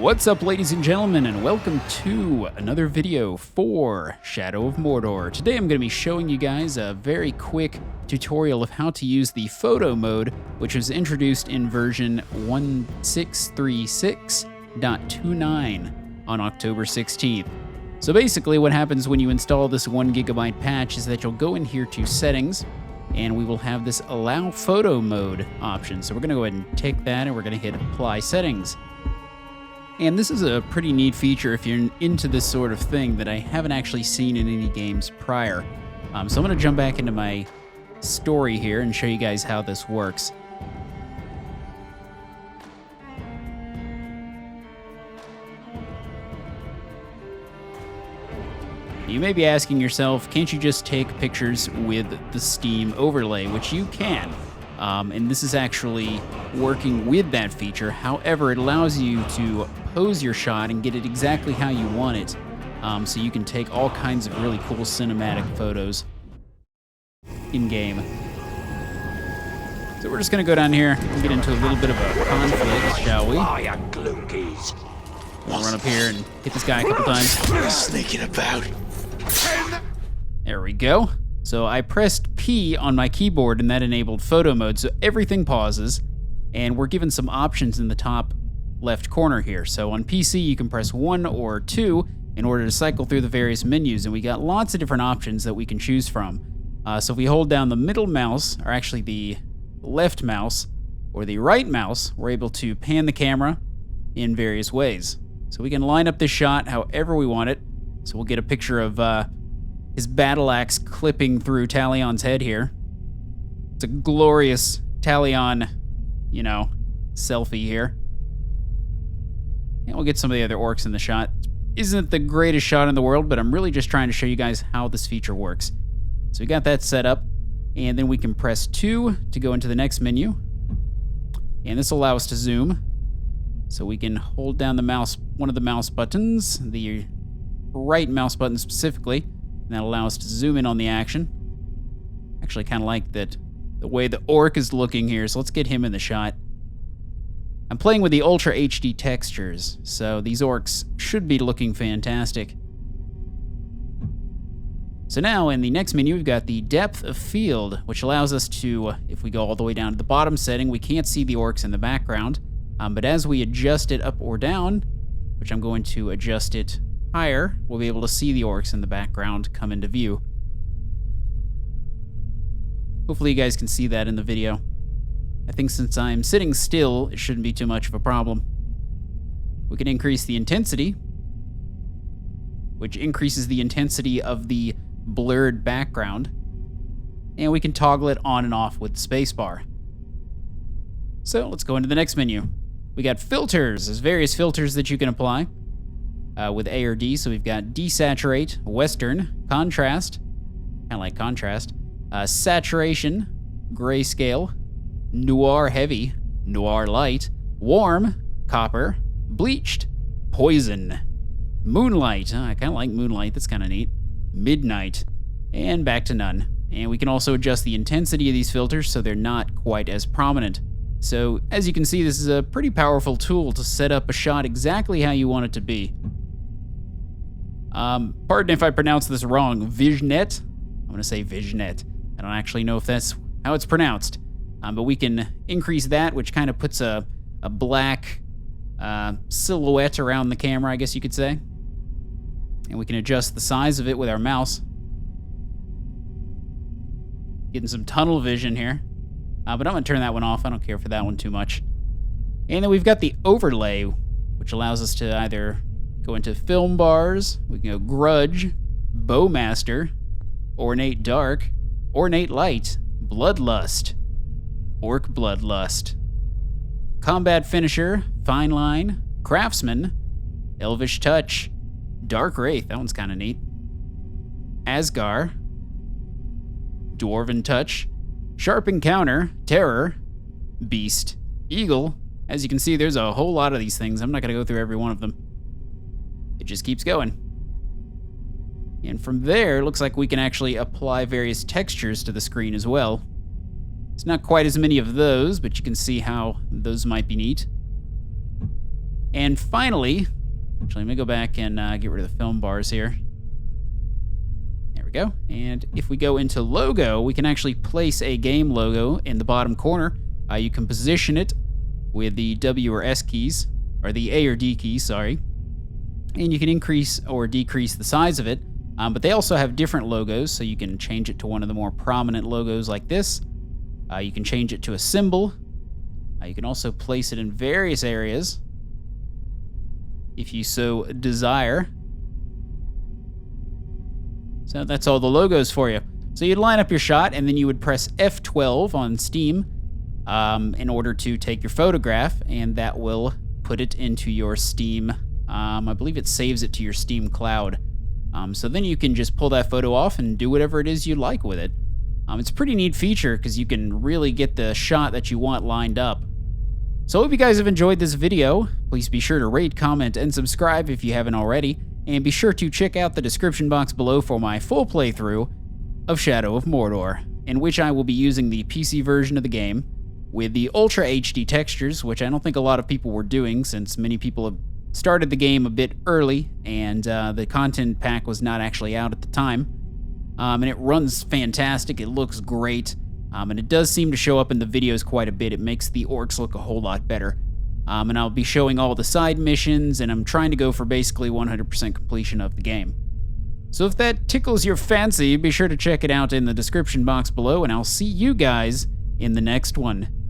What's up, ladies and gentlemen, and welcome to another video for Shadow of Mordor. Today I'm going to be showing you guys a very quick tutorial of how to use the photo mode, which was introduced in version 1636.29 on October 16th. So basically what happens when you install this 1GB patch is that you'll go in here to settings, and we will have this allow photo mode option. So we're going to go ahead and tick that, and we're going to hit apply settings. And this is a pretty neat feature if you're into this sort of thing that I haven't actually seen in any games prior. So I'm going to jump back into my story here and show you guys how this works. You may be asking yourself, can't you just take pictures with the Steam overlay, which you can. And this is actually working with that feature. However, it allows you to pose your shot and get it exactly how you want it. So you can take all kinds of really cool cinematic photos in-game. So we're just going to go down here and get into a little bit of a conflict, shall we? We'll run up here and hit this guy a couple times. Sneaking about. There we go. So I pressed P on my keyboard and that enabled photo mode, so everything pauses, and we're given some options in the top left corner here. So on PC you can press 1 or 2 in order to cycle through the various menus, and we got lots of different options that we can choose from. So if we hold down the middle mouse, or actually the left mouse, or the right mouse, we're able to pan the camera in various ways. So we can line up this shot however we want it. So we'll get a picture of his battle axe clipping through Talion's head here. It's a glorious Talion, selfie here. And we'll get some of the other orcs in the shot. Isn't the greatest shot in the world, but I'm really just trying to show you guys how this feature works. So we got that set up, and then we can press 2 to go into the next menu. And this will allow us to zoom. So we can hold down the mouse, one of the mouse buttons, the right mouse button specifically, and that'll allow us to zoom in on the action. Actually kind of like that the way the orc is looking here, so let's get him in the shot. I'm playing with the Ultra HD textures, so these orcs should be looking fantastic. So now in the next menu we've got the depth of field, which allows us to, if we go all the way down to the bottom setting, we can't see the orcs in the background, but as we adjust it up or down, which I'm going to adjust it higher, we'll be able to see the orcs in the background come into view. Hopefully you guys can see that in the video. I think since I'm sitting still, it shouldn't be too much of a problem. We can increase the intensity, which increases the intensity of the blurred background, and we can toggle it on and off with the spacebar. So let's go into the next menu. We got filters. There's various filters that you can apply with A or D. So we've got desaturate, western, contrast, kind of like contrast, saturation, grayscale, noir heavy, noir light, warm, copper, bleached, poison, moonlight. I kind of like moonlight. That's kind of neat. Midnight, and back to none. And we can also adjust the intensity of these filters so they're not quite as prominent. So as you can see, this is a pretty powerful tool to set up a shot exactly how you want it to be. Pardon if I pronounce this wrong. Vignette. I'm going to say Vignette. I don't actually know if that's how it's pronounced. But we can increase that, which kind of puts a black silhouette around the camera, I guess you could say. And we can adjust the size of it with our mouse. Getting some tunnel vision here. But I'm going to turn that one off. I don't care for that one too much. And then we've got the overlay, which allows us to either go into film bars, we can go grudge, bowmaster, ornate dark, ornate light, bloodlust, orc bloodlust, combat finisher, fine line, craftsman, elvish touch, dark wraith, that one's kind of neat, asgar, dwarven touch, sharp encounter, terror, beast, eagle. As you can see, there's a whole lot of these things. I'm not going to go through every one of them. It just keeps going. And from there, it looks like we can actually apply various textures to the screen as well. It's not quite as many of those, but you can see how those might be neat. And finally, actually, let me go back and get rid of the film bars here. There we go. And if we go into logo, we can actually place a game logo in the bottom corner. You can position it with the W or S keys, or the A or D keys, sorry. And you can increase or decrease the size of it. But they also have different logos, so you can change it to one of the more prominent logos like this. You can change it to a symbol. You can also place it in various areas if you so desire. So that's all the logos for you. So you'd line up your shot, and then you would press F12 on Steam in order to take your photograph, and that will put it into your Steam. I believe it saves it to your Steam cloud. So then you can just pull that photo off and do whatever it is you like with it. It's a pretty neat feature because you can really get the shot that you want lined up. So I hope you guys have enjoyed this video. Please be sure to rate, comment, and subscribe if you haven't already. And be sure to check out the description box below for my full playthrough of Shadow of Mordor, in which I will be using the PC version of the game with the Ultra HD textures, which I don't think a lot of people were doing since many people have started the game a bit early, and the content pack was not actually out at the time. And it runs fantastic, it looks great, and it does seem to show up in the videos quite a bit. It makes the orcs look a whole lot better. And I'll be showing all the side missions, and I'm trying to go for basically 100% completion of the game. So if that tickles your fancy, be sure to check it out in the description box below, and I'll see you guys in the next one.